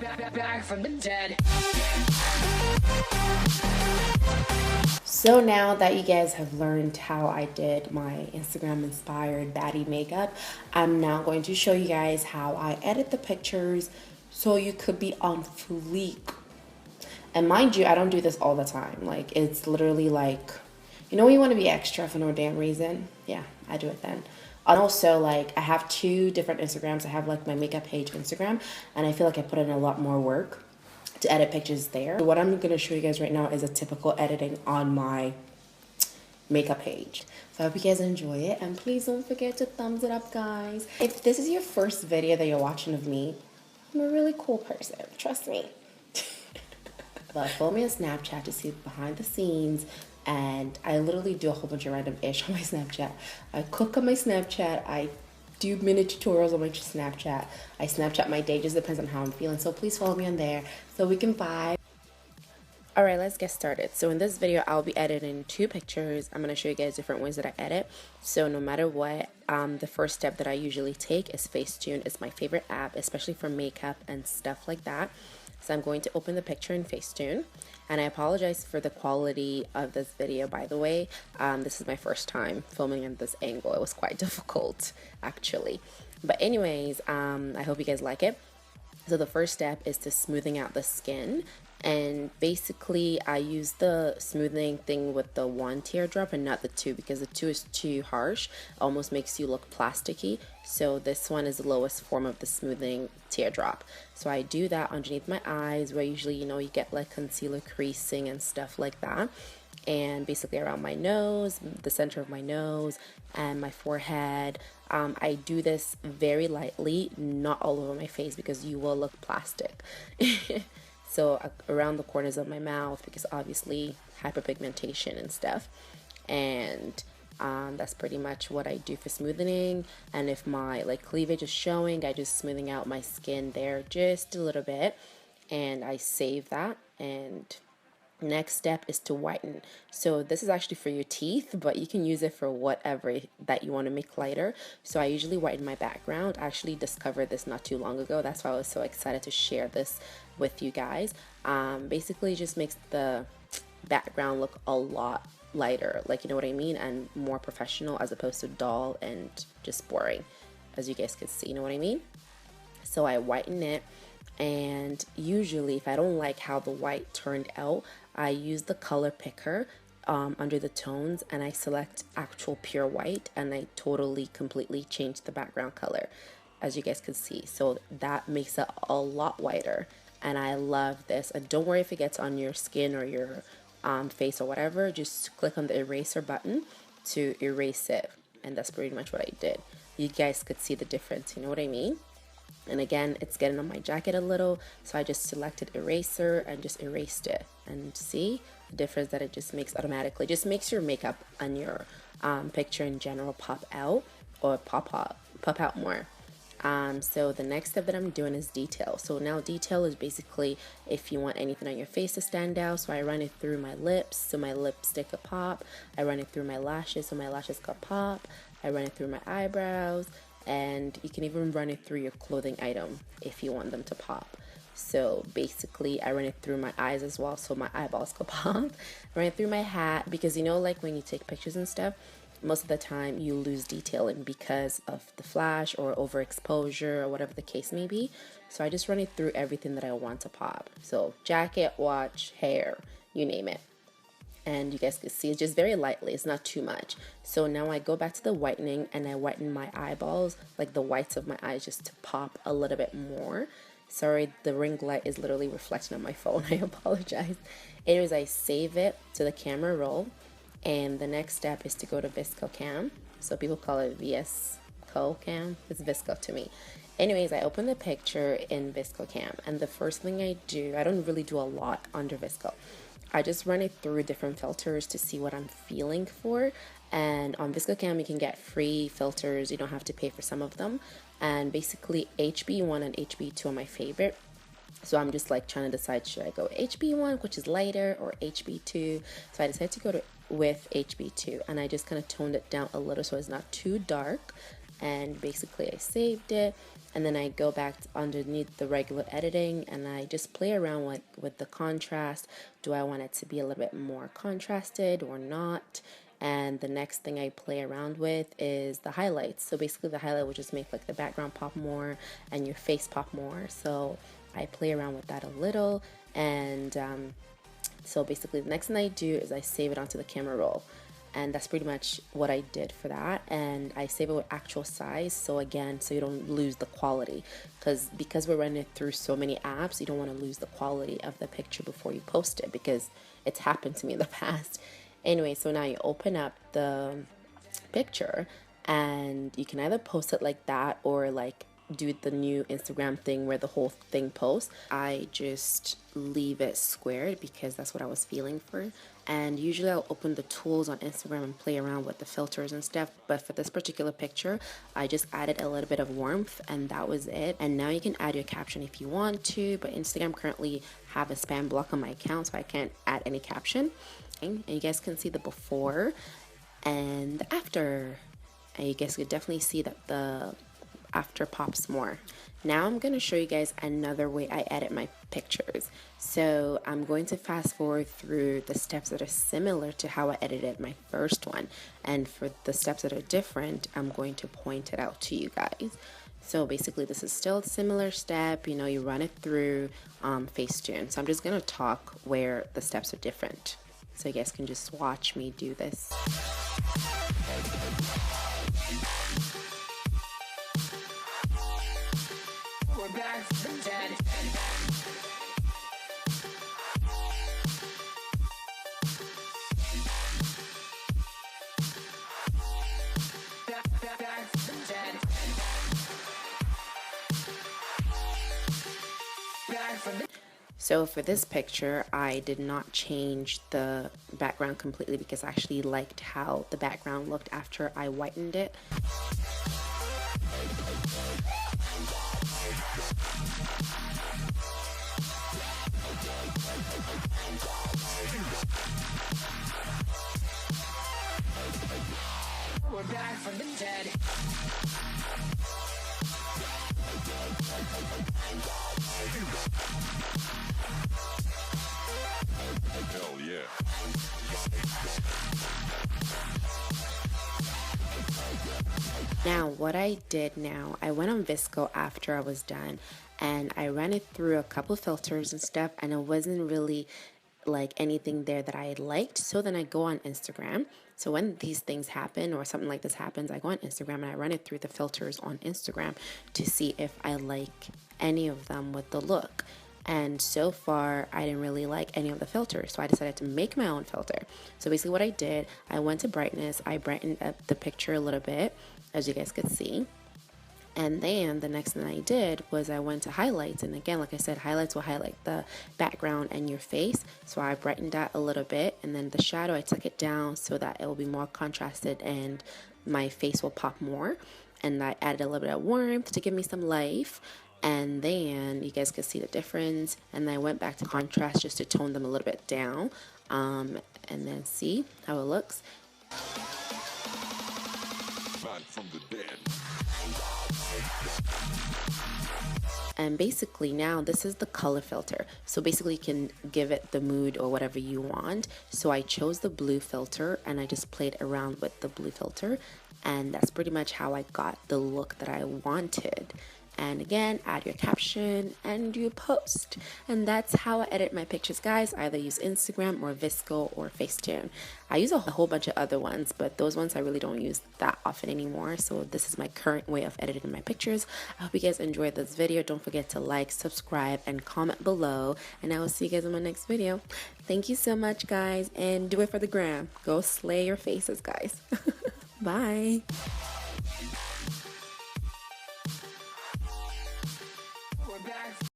back from the dead. So now that you guys have learned how I did my Instagram inspired baddie makeup, I'm now going to show you guys how I edit the pictures so you could be on fleek. And mind you, I don't do this all the time. Like, it's literally like, you know when you want to be extra for no damn reason? Yeah, I do it then. And also, like, I have two different Instagrams. I have like my makeup page Instagram, and I feel like I put in a lot more work to edit pictures there. So what I'm going to show you guys right now is a typical editing on my makeup page. So I hope you guys enjoy it, and please don't forget to thumbs it up, guys. If this is your first video that you're watching of me, I'm a really cool person, trust me. But follow me on Snapchat to see behind the scenes, and I literally do a whole bunch of random ish on my Snapchat. I cook on my Snapchat, I do mini tutorials on my Snapchat, I Snapchat my day, just depends on how I'm feeling. So please follow me on there so we can vibe. Alright, let's get started. So in this video, I'll be editing 2 pictures. I'm going to show you guys different ways that I edit. So no matter what, the first step that I usually take is Facetune. It's my favorite app, especially for makeup and stuff like that. So I'm going to open the picture in Facetune. And I apologize for the quality of this video, by the way. This is my first time filming at this angle. It was quite difficult, actually. But anyways, I hope you guys like it. So the first step is to smoothing out the skin. And basically I use the smoothing thing with the 1 teardrop and not the 2, because the 2 is too harsh. It almost makes you look plasticky. So this one is the lowest form of the smoothing teardrop. So I do that underneath my eyes, where usually, you know, you get like concealer creasing and stuff like that. And basically around my nose, the center of my nose, and my forehead. I do this very lightly, not all over my face, because you will look plastic. So around the corners of my mouth, because obviously hyperpigmentation and stuff. And that's pretty much what I do for smoothing. And if my like cleavage is showing, I just smoothing out my skin there just a little bit, and I save that. And next step is to whiten. So this is actually for your teeth, but you can use it for whatever that you want to make lighter. So I usually whiten my background. I actually discovered this not too long ago. That's why I was so excited to share this with you guys. Basically it just makes the background look a lot lighter, like, you know what I mean, and more professional, as opposed to dull and just boring, as you guys can see, you know what I mean. So I whiten it. And usually if I don't like how the white turned out, I use the color picker under the tones, and I select actual pure white, and I totally completely change the background color, as you guys can see. So that makes it a lot whiter, and I love this. And don't worry if it gets on your skin or your face or whatever, just click on the eraser button to erase it. And that's pretty much what I did. You guys could see the difference, you know what I mean? And again, it's getting on my jacket a little, so I just selected eraser and just erased it. And see the difference that it just makes automatically. Just makes your makeup and your picture in general pop out, or pop out more. So the next step that I'm doing is detail. So now detail is basically if you want anything on your face to stand out. So I run it through my lips, so my lipstick could pop. I run it through my lashes, so my lashes could pop. I run it through my eyebrows. And you can even run it through your clothing item if you want them to pop. So basically I run it through my eyes as well, so my eyeballs could pop. I run it through my hat, because you know, like when you take pictures and stuff, most of the time you lose detailing because of the flash or overexposure or whatever the case may be. So I just run it through everything that I want to pop. So jacket, watch, hair, you name it. And you guys can see it's just very lightly, it's not too much. So now I go back to the whitening, and I whiten my eyeballs, like the whites of my eyes, just to pop a little bit more. Sorry, the ring light is literally reflecting on my phone. I apologize. Anyways, I save it to the camera roll, and the next step is to go to Vsco Cam. So people call it Vsco Cam. It's Vsco to me. Anyways, I open the picture in Vsco Cam, and the first thing I do, I don't really do a lot under Vsco. I just run it through different filters to see what I'm feeling for. And on Vsco Cam, you can get free filters. You don't have to pay for some of them. And basically HB1 and HB2 are my favorite. So I'm just like trying to decide, should I go HB1, which is lighter, or HB2? So I decided to go with HB2, and I just kind of toned it down a little so it's not too dark. And basically I saved it. and then I go back underneath the regular editing and I just play around with the contrast. Do I want it to be a little bit more contrasted or not? And the next thing I play around with is the highlights. So basically the highlight will just make like the background pop more and your face pop more. So I play around with that a little, and so basically the next thing I do is I save it onto the camera roll. And that's pretty much what I did for that. And I save it with actual size, so again, so you don't lose the quality, because we're running it through so many apps, you don't want to lose the quality of the picture before you post it, because it's happened to me in the past. Anyway, so now you open up the picture and you can either post it like that or like do the new Instagram thing where the whole thing posts. I just leave it squared because that's what I was feeling for. And usually I'll open the tools on Instagram and play around with the filters and stuff, but for this particular picture I just added a little bit of warmth and that was it. And now you can add your caption if you want to, but Instagram currently have a spam block on my account, so I can't add any caption. And you guys can see the before and the after, and you guys could definitely see that the after pops more. Now I'm going to show you guys another way I edit my pictures. So I'm going to fast forward through the steps that are similar to how I edited my first one, and for the steps that are different I'm going to point it out to you guys. So basically this is still a similar step, you know, you run it through Facetune. So I'm just going to talk where the steps are different, so you guys can just watch me do this. We're back from dead. So for this picture, I did not change the background completely because I actually liked how the background looked after I whitened it. We're back from the dead. Hell yeah. Now what I did now, I went on Vsco after I was done and I ran it through a couple filters and stuff, and it wasn't really like anything there that I liked. So then I go on Instagram. So when these things happen or something like this happens, I go on Instagram and I run it through the filters on Instagram to see if I like any of them with the look. And so far I didn't really like any of the filters, so I decided to make my own filter. So basically what I did, I went to brightness, I brightened up the picture a little bit, as you guys could see. And then the next thing I did was I went to highlights, and again, like I said, highlights will highlight the background and your face. So I brightened that a little bit, and then the shadow, I took it down so that it will be more contrasted and my face will pop more. And I added a little bit of warmth to give me some life. And then you guys could see the difference, and I went back to contrast just to tone them a little bit down, and then see how it looks. Back from the dead. And basically now this is the color filter, so basically you can give it the mood or whatever you want. So I chose the blue filter and I just played around with the blue filter, and that's pretty much how I got the look that I wanted. And again, add your caption and you post. And that's how I edit my pictures, guys. I either use Instagram or Vsco or Facetune. I use a whole bunch of other ones, but those ones I really don't use that often anymore. So this is my current way of editing my pictures. I hope you guys enjoyed this video. Don't forget to like, subscribe, and comment below. And I will see you guys in my next video. Thank you so much, guys. And do it for the gram. Go slay your faces, guys. Bye.